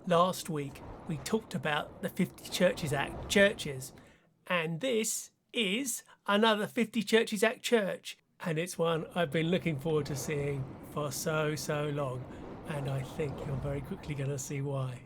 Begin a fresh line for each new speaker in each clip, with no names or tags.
Last week, we talked about the 50 Churches Act churches, and this is another 50 Churches Act church, and it's one I've been looking forward to seeing for so long, and I think you're very quickly going to see why.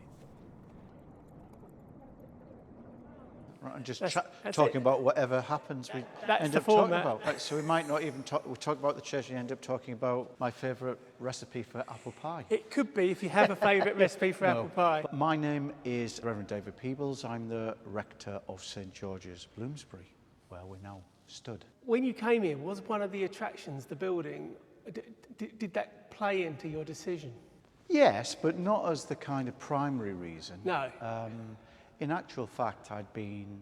Right, and just
That's
talking
it.
about whatever happens, we
That's
end
the
up talking
format.
about. Right, so we might not even talk. We talk about the church, and end up talking about my favourite recipe for apple pie.
It could be if you have a favourite recipe for apple pie.
But my name is Reverend David Peebles. I'm the rector of St George's, Bloomsbury, where we now stood.
When you came here, was one of the attractions the building? Did that play into your decision?
Yes, but not as the kind of primary reason.
No.
In actual fact, I'd been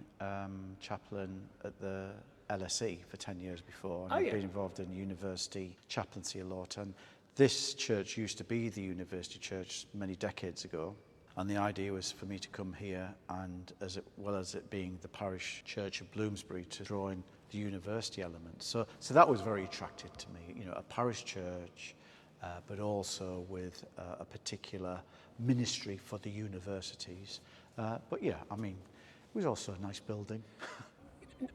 chaplain at the LSE for 10 years before, and I'd been involved in university chaplaincy a lot. And this church used to be the university church many decades ago. And the idea was for me to come here and, as well as it being the parish church of Bloomsbury, to draw in the university element. So that was very attractive to me, you know, a parish church, but also with a particular ministry for the universities. But yeah, I mean, it was also a nice building.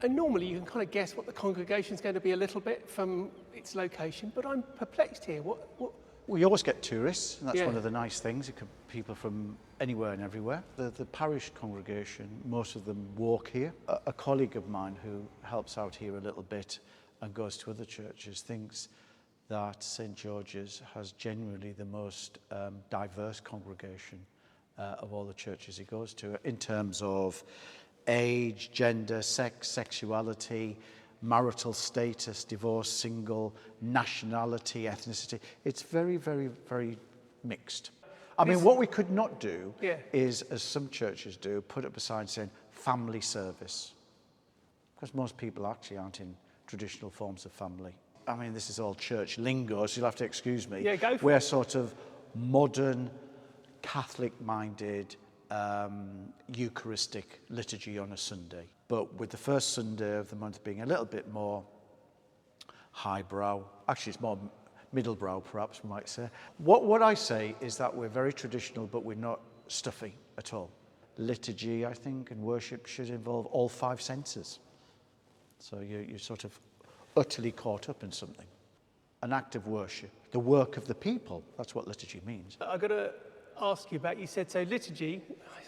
And normally you can kind of guess what the congregation's going to be a little bit from its location, but I'm perplexed here. What?
We always get tourists, and that's
Yeah.
one of the nice things. It could be people from anywhere and everywhere. The parish congregation, most of them walk here. A colleague of mine who helps out here a little bit and goes to other churches thinks that St George's has genuinely the most diverse congregation of all the churches he goes to, in terms of age, gender, sex, sexuality, marital status, divorce, single, nationality, ethnicity. It's very, very, very mixed. I mean, what we could not do is, as some churches do, put up a sign saying family service. Because most people actually aren't in traditional forms of family. I mean, this is all church lingo, so you'll have to excuse me.
Yeah, go for
We're
it.
sort of modern, Catholic-minded, Eucharistic liturgy on a Sunday, but with the first Sunday of the month being a little bit more highbrow. Actually, it's more middlebrow, perhaps we might say. What I say is that we're very traditional, but we're not stuffy at all. Liturgy, I think, and worship should involve all five senses. So you're sort of utterly caught up in something. An act of worship, the work of the people. That's what liturgy means.
I've got to ask you about, you said, so liturgy,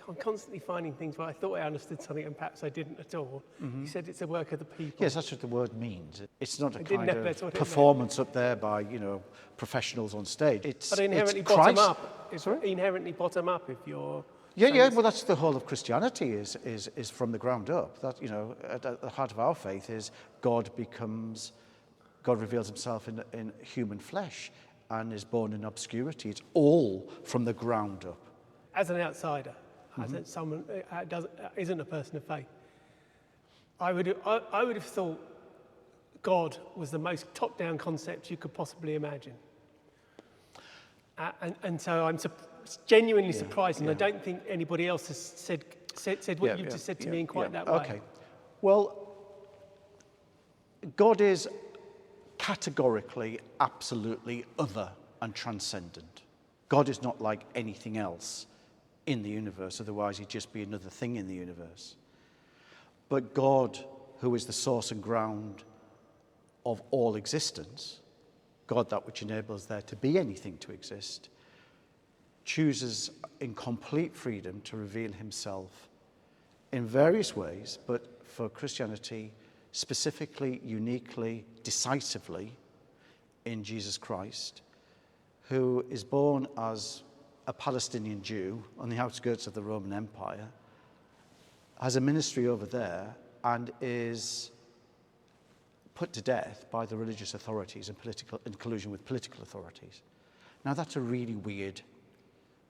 I'm constantly finding things where I thought I understood something and perhaps I didn't at all. Mm-hmm. You said it's a work of the people.
Yes, that's what the word means. It's not a kind
that's
of
what it
performance up there by, you know, professionally on stage.
But inherently
it's
bottom
Christ.
up. It's inherently bottom up if you're...
Yeah, well, that's the whole of Christianity is from the ground up. That, you know, at the heart of our faith is God reveals himself in human flesh and is born in obscurity. It's all from the ground up.
As an outsider, as someone who isn't a person of faith, I would have thought God was the most top-down concept you could possibly imagine. And so I'm genuinely surprised, and I don't think anybody else has said what you've just said to me in quite that way.
Okay. Well, God is categorically, absolutely other and transcendent. God is not like anything else in the universe, otherwise he'd just be another thing in the universe. But God, who is the source and ground of all existence, God that which enables there to be anything to exist, chooses in complete freedom to reveal himself in various ways, but for Christianity, specifically, uniquely, decisively in Jesus Christ, who is born as a Palestinian Jew on the outskirts of the Roman Empire, has a ministry over there, and is put to death by the religious authorities in collusion with political authorities. Now, that's a really weird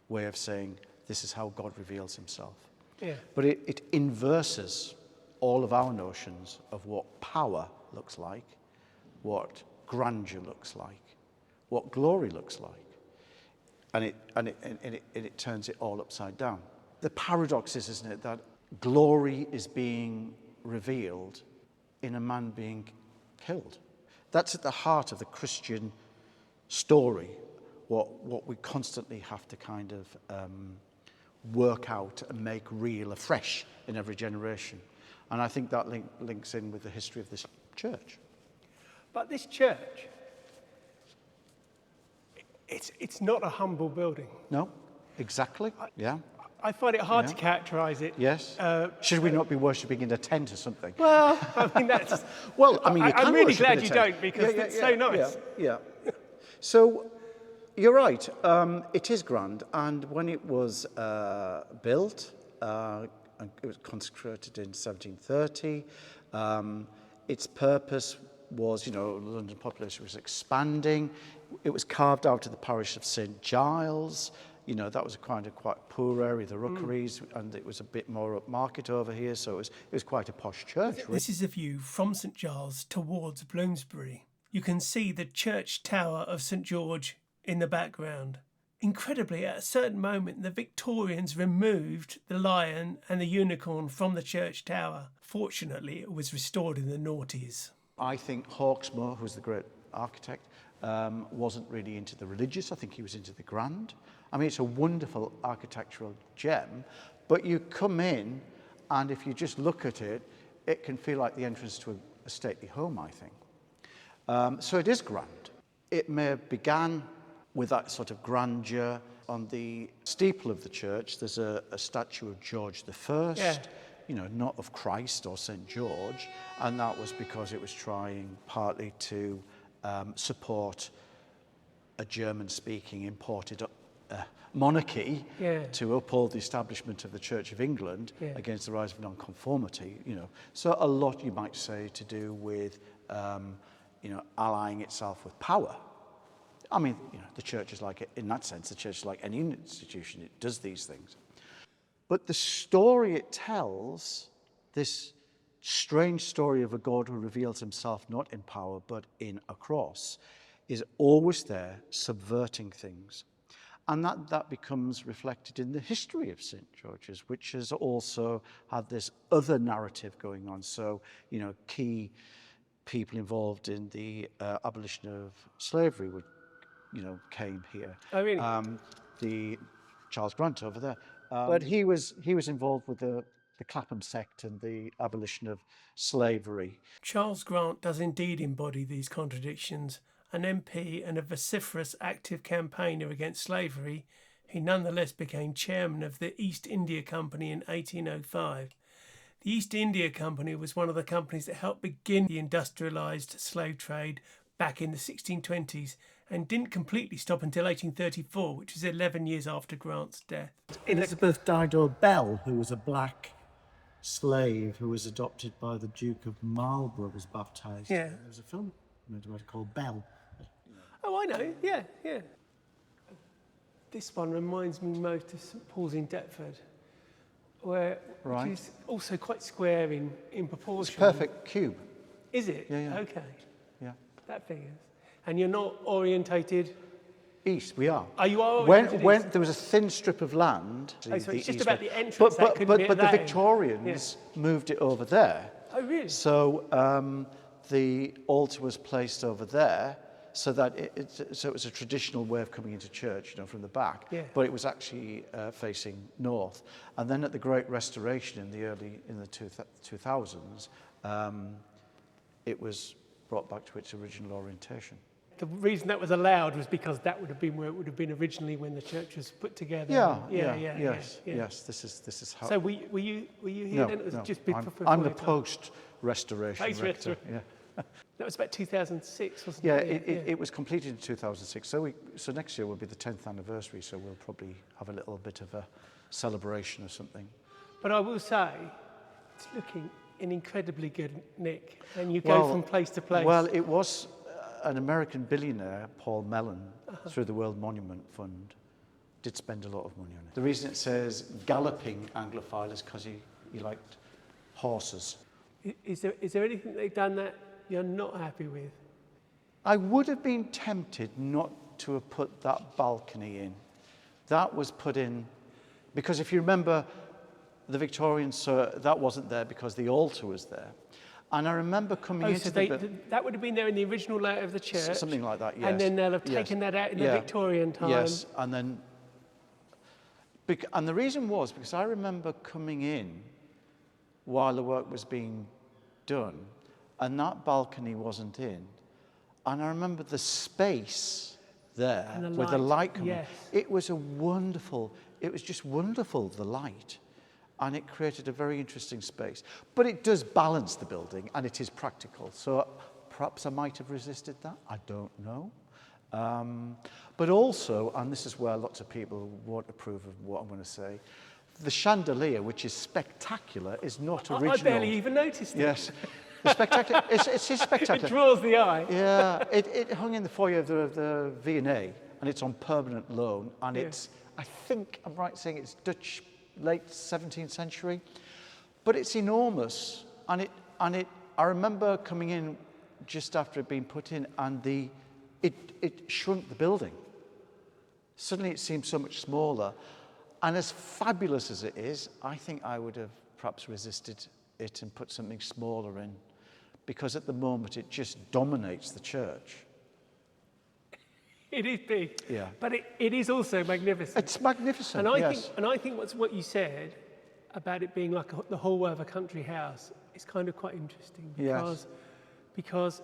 way of saying this is how God reveals himself.
Yeah.
But it inverses all of our notions of what power looks like, what grandeur looks like, what glory looks like. And it turns it all upside down. The paradox is, isn't it, that glory is being revealed in a man being killed. That's at the heart of the Christian story, what we constantly have to kind of work out and make real afresh in every generation. And I think that links in with the history of this church.
But this church, it's not a humble building.
No, exactly. Yeah.
I find it hard to characterise it.
Yes. Should we not be worshipping in a tent or something?
Well, I mean, that's...
Well, I mean, you can
I'm really
worship in
glad
a
you
tent.
don't, because it's so nice.
Yeah. So, you're right. It is grand. And when it was built, and it was consecrated in 1730, its purpose was, the London population was expanding. It was carved out of the parish of St. Giles. That was a kind of quite poor area, the Rookeries, and it was a bit more upmarket over here, so it was quite a posh church. Really.
This is a view from St. Giles towards Bloomsbury. You can see the church tower of St. George in the background. Incredibly, at a certain moment, the Victorians removed the lion and the unicorn from the church tower. Fortunately, it was restored in the noughties.
I think Hawksmoor, who's the great architect, wasn't really into the religious. I think he was into the grand. I mean, it's a wonderful architectural gem, but you come in, and if you just look at it, it can feel like the entrance to a stately home, I think. So it is grand. It may have began with that sort of grandeur. On the steeple of the church, there's a statue of George I, not of Christ or St. George, and that was because it was trying partly to support a German-speaking imported monarchy to uphold the establishment of the Church of England against the rise of nonconformity. So a lot, you might say, to do with allying itself with power. I mean, the church is like, in that sense, the church is like any institution. It does these things. But the story it tells, this strange story of a God who reveals himself not in power but in a cross, is always there, subverting things. And that becomes reflected in the history of St. George's, which has also had this other narrative going on. So, key people involved in the abolition of slavery would, came here.
Oh, really?
The Charles Grant over there. But he was involved with the Clapham sect and the abolition of slavery.
Charles Grant does indeed embody these contradictions. An MP and a vociferous active campaigner against slavery, he nonetheless became chairman of the East India Company in 1805. The East India Company was one of the companies that helped begin the industrialised slave trade back in the 1620s and didn't completely stop until 1834, which was 11 years after Grant's death.
Elizabeth Dido Bell, who was a black slave who was adopted by the Duke of Marlborough, was baptised.
Yeah.
There was a film made about it called Bell.
Oh, I know, yeah. This one reminds me most of St Paul's in Deptford, which is also quite square in proportion.
It's a perfect cube.
Is it?
Yeah.
Okay.
Yeah.
That figures. And you're not orientated
east? We are.
Oh, you are orientated
when
east?
there was a thin strip of land.
Oh, so it's just about the entrance.
But the Victorians moved it over there.
Oh, really?
So the altar was placed over there, so that it was a traditional way of coming into church, from the back.
Yeah.
But it was actually facing north. And then at the Great Restoration in the 2000s, it was brought back to its original orientation.
The reason that was allowed was because that would have been where it would have been originally when the church was put together.
Yes. This is how.
So were you here then? It was just before
I'm the post-restoration rector.
Post-restoration.
Yeah.
That was about 2006, wasn't
Yeah,
it?
it was completed in 2006. So next year will be the 10th anniversary. So we'll probably have a little bit of a celebration or something.
But I will say, it's looking in incredibly good nick, and you go from place to place.
Well, it was an American billionaire, Paul Mellon, through the World Monument Fund, did spend a lot of money on it. The reason it says galloping Anglophile is because he liked horses.
Is there anything they've done that you're not happy with?
I would have been tempted not to have put that balcony in. That was put in because if you remember, the Victorians, so that wasn't there because the altar was there. And I remember coming into
that would have been there in the original layout of the church.
Something like that, yes.
And then they'll have taken that out in the Victorian time.
Yes, and then And the reason was because I remember coming in while the work was being done, and that balcony wasn't in. And I remember the space there
And the
with the
light,
light coming.
yes.
It was just wonderful, the light. And it created a very interesting space. But it does balance the building, and it is practical. So perhaps I might have resisted that. I don't know. But also, and this is where lots of people won't approve of what I'm going to say, the chandelier, which is spectacular, is not original.
I barely even noticed it.
Yes. The spectacular, it's spectacular.
It draws the eye.
Yeah, it hung in the foyer of the V&A, and it's on permanent loan, and it's, I think I'm right saying it's Dutch, late 17th century, but it's enormous, and I remember coming in just after it being put in, and it shrunk the building. Suddenly it seemed so much smaller, and as fabulous as it is, I think I would have perhaps resisted it and put something smaller in, because at the moment it just dominates the church.
It is big,
Yeah.
but it is also magnificent.
It's magnificent,
And I think what you said about it being like the whole of a country house is kind of quite interesting because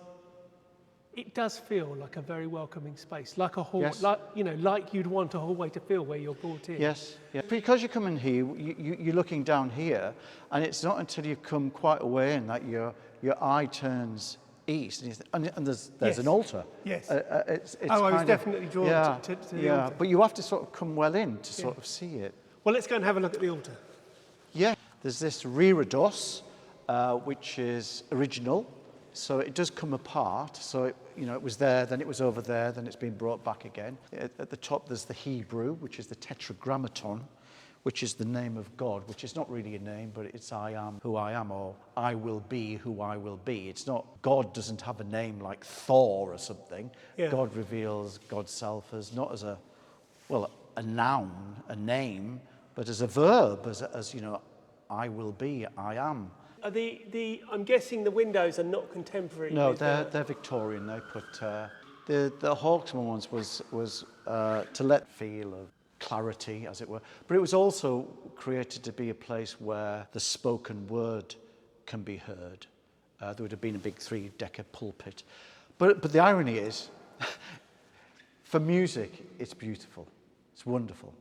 it does feel like a very welcoming space, like a hall,
Yes.
like you'd want a hallway to feel where you're brought in.
Yes, yeah. Because you come in here, you're looking down here, and it's not until you come quite away in that your eye turns east, and there's
Yes.
an altar.
Yes.
It's
I was
kind of-
definitely drawn to the altar.
But you have to sort of come well in to sort of see it.
Well, let's go and have a look at the altar.
Yeah, there's this reredos, which is original, so it does come apart. So it was there, then it was over there, then it's been brought back again. At the top, there's the Hebrew, which is the Tetragrammaton, which is the name of God, which is not really a name, but it's I am who I am, or I will be who I will be. It's not, God doesn't have a name like Thor or something.
Yeah.
God reveals God's self as not as a noun, a name, but as a verb, as I will be, I am.
Are I'm guessing the windows are not contemporary.
No, they're Victorian. They put the Hawksmoor ones was to let feel of clarity, as it were, but it was also created to be a place where the spoken word can be heard. There would have been a big 3-decker pulpit, but the irony is, for music, it's beautiful, it's wonderful,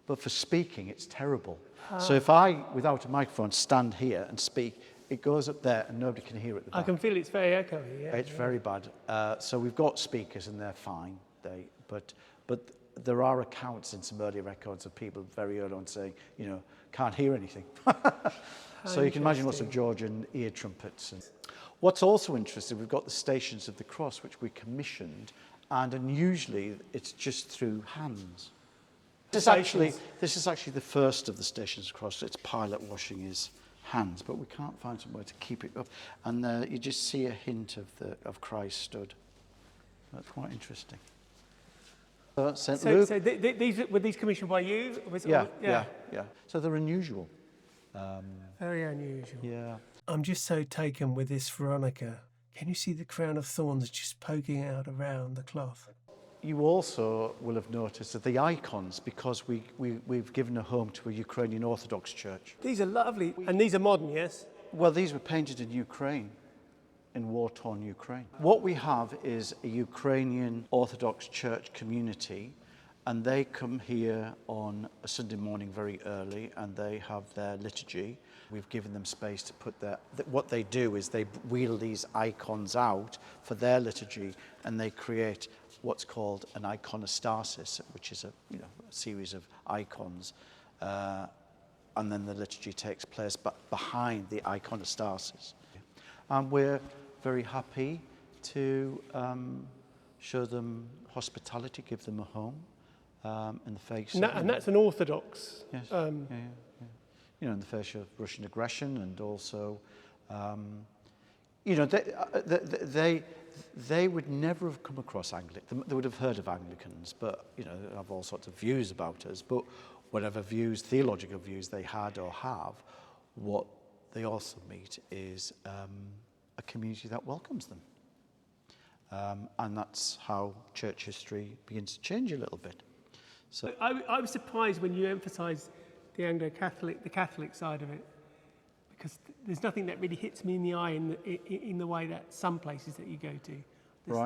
but for speaking, it's terrible. So if I, without a microphone, stand here and speak, it goes up there and nobody can hear it at the back.
I can feel it's very echoey. Yeah,
It's very bad. So we've got speakers and they're fine. But there are accounts in some early records of people very early on saying, can't hear anything. So you can imagine lots of Georgian ear trumpets. And what's also interesting, we've got the Stations of the Cross, which we commissioned, and unusually it's just through hands. This is actually the first of the Stations of the Cross. Its pilot washing is hands, but we can't find somewhere to keep it up. And you just see a hint of Christ stood. That's quite interesting. St. Luke.
So were these commissioned by you?
Yeah. So they're unusual.
Very unusual.
Yeah.
I'm just so taken with this Veronica. Can you see the crown of thorns just poking out around the cloth?
You also will have noticed that the icons, because we've given a home to a Ukrainian Orthodox church.
These are lovely. And these are modern, yes?
Well, these were painted in Ukraine, in war-torn Ukraine. What we have is a Ukrainian Orthodox church community, and they come here on a Sunday morning very early, and they have their liturgy. We've given them space to put what they do is they wheel these icons out for their liturgy, and they create what's called an iconostasis, which is a series of icons, and then the liturgy takes place behind the iconostasis. And we're very happy to show them hospitality, give them a home in the face.
And that's an Orthodox.
Yes. In the face of Russian aggression, and also, they would never have come across Anglican. They would have heard of Anglicans, but they have all sorts of views about us. But whatever theological views they had or have, what they also meet is a community that welcomes them. And that's how church history begins to change a little bit. So
I was surprised when you emphasised the Anglo-Catholic, the Catholic side of it, because there's nothing that really hits me in the eye in the way that some places that you go to.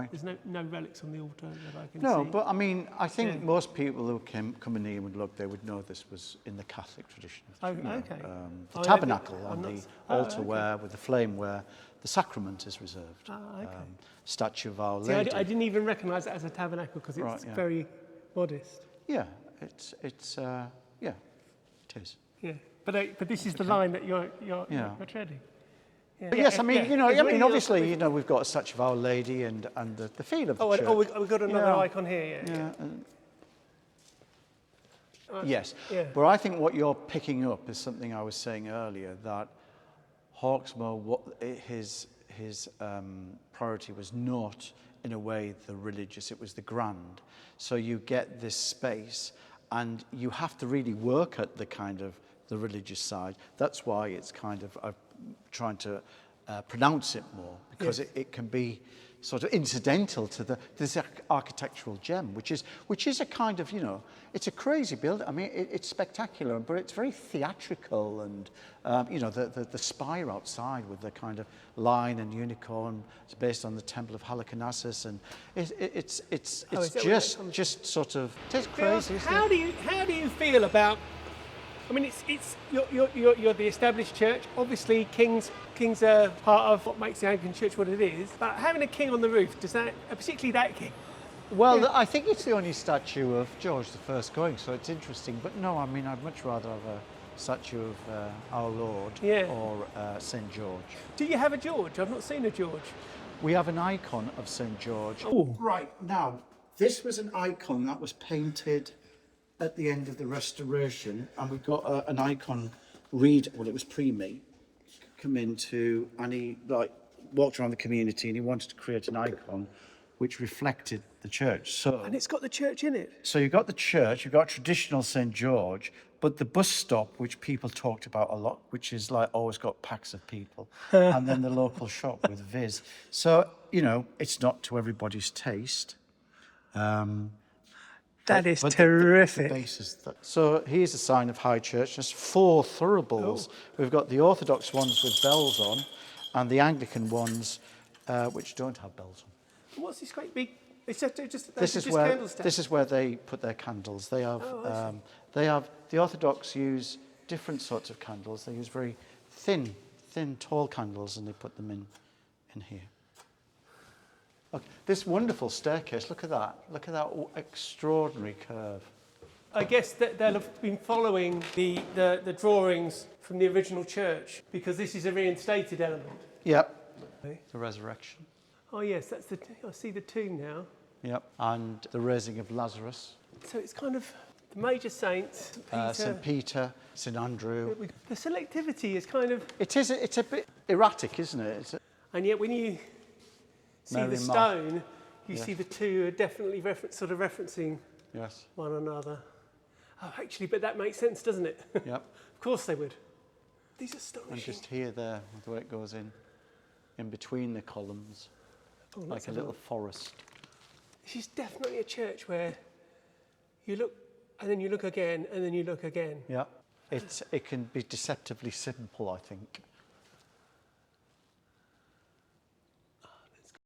There's no relics on the altar that I can see.
no, but I mean, I think most people who come in here and would look, they would know this was in the Catholic tradition.
Oh,
You know,
okay.
The
Oh,
tabernacle
I'm
and
not-
the altar where, with the flame where the sacrament is reserved.
Okay.
Statue of Our
See,
Lady.
I didn't even recognise it as a tabernacle because it's very modest.
Yeah, it's yeah, it is.
Yeah, but this is the line that you're treading. Yeah.
But yes, I mean,
yeah.
you know,
It's
I mean,
really
obviously,
awesome.
you know, we've got a statue of Our Lady and the feel of the church.
We've got another
Yeah.
icon here. Yeah.
Yes,
Yeah.
but I think what you're picking up is something I was saying earlier, that Hawksmoor, his priority was not, in a way, the religious, it was the grand. So you get this space, and you have to really work at the kind of the religious side. That's why it's kind of trying to pronounce it more, because it can be sort of incidental to this architectural gem, which is a kind of, you know, it's a crazy build. I mean, it's spectacular, but it's very theatrical, and you know, the spire outside with the kind of lion and unicorn. It's based on the Temple of Halicarnassus, and it's just sort of, it's crazy.
How do you feel about? I mean, it's you're the established church. Obviously, kings are part of what makes the Anglican Church what it is. But having a king on the roof, does that, particularly that king?
Well, I think it's the only statue of George I going, so it's interesting. But no, I mean, I'd much rather have a statue of Our Lord or St. George.
Do you have a George? I've not seen a George.
We have an icon of St. George.
Oh.
Right, now, this was an icon that was painted at the end of the restoration, and we've got an icon well, it was pre-me, come into, and he walked around the community, and he wanted to create an icon which reflected the church. So,
And it's got the church in it.
so you've got the church, you've got traditional St. George, but the bus stop, which people talked about a lot, which is like always got packs of people, and then the local shop with Viz. So, you know, it's not to everybody's taste.
That is
But
terrific.
The basis so here's a sign of High Church. There's 4 thuribles. We've got the Orthodox ones with bells on, and the Anglican ones which don't have bells on.
What's this great big? It's just
This is where they put their candles. They have the Orthodox use different sorts of candles. They use very thin, tall candles, and they put them in here. Look, this wonderful staircase, look at that. Look at that extraordinary curve.
I guess that they'll have been following the drawings from the original church, because this is a reinstated element.
Yep.
Okay.
The resurrection.
Oh yes, I see the tomb now.
Yep. And the raising of Lazarus.
So it's kind of the major saints,
St. Peter, St. Andrew.
The selectivity is kind of...
It's a bit erratic, isn't it?
And yet when you see
Mary
the
and Martha.
stone, you see the two are definitely referencing
Yes.
one another. Oh, actually, but that makes sense, doesn't it?
Yep.
Of course they would. These are astonishing.
And just here, there, the way it goes in between the columns, like a little forest.
This is definitely a church where you look, and then you look again, and then you look again.
Yeah. It can be deceptively simple, I think.